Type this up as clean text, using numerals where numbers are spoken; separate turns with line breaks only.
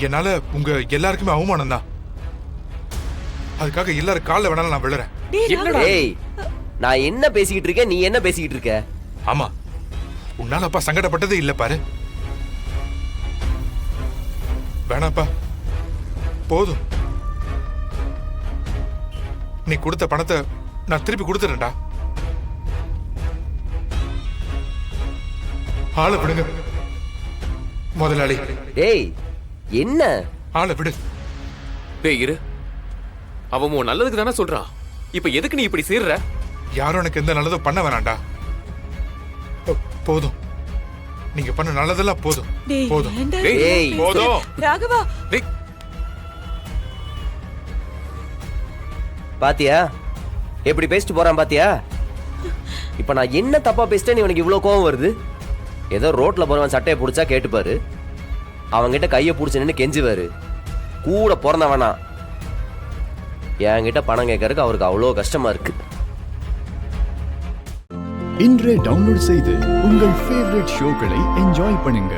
என்னால உங்க எல்லாருக்குமே அவமானம் தான். அதுக்காக எல்லாரும் கால்ல வேணாலும் நான் விழுறேன்.
ஏய், நான் என்ன பேசிக்கிட்டு இருக்கேன், நீ என்ன பேசிக்கிட்டு இருக்க?
ஆமா, உன்னால அப்பா சங்கடப்பட்டதே இல்ல பாரு. வேணாப்பா, போதும். நீ கொடுத்த பணத்தை நான் திருப்பி கொடுத்துறேன்டா. ஆளை விடுங்க முதலாளி.
டேய், என்ன?
ஆளை விடு.
டேய் இரு, அவன் உன் நல்லதுக்கு தானே சொல்றான். இப்ப எதுக்கு நீ இப்படி செய்யற?
யாரும் எனக்கு எந்த நல்லதும் பண்ண வேணாண்டா. போதும், நீங்க பண்ண நல்லதெல்லாம் போதும். போதும்
டேய்,
போதும்.
ராகவா,
டேய்,
பாத்தியா எப்படி பேசிட்டு போறான்? பாத்தியா இப்ப நான் என்ன தப்பா பேசிட்டேன்னு இவனுக்கு இவ்வளவு கோவம் வருது? ஏதோ ரோட்ல போறவன் சட்டையை பிடிச்சா கேட்டுப்பாரு, அவன்கிட்ட கையை பிடிச்சு நின்று கெஞ்சுவாரு. கூட பிறந்தவனா என்கிட்ட பணம் கேட்கறதுக்கு அவருக்கு அவ்வளோ கஷ்டமா இருக்கு.
இன்றே டவுன்லோட் செய்து உங்கள் ஃபேவரட் ஷோக்களை என்ஜாய் பண்ணுங்க.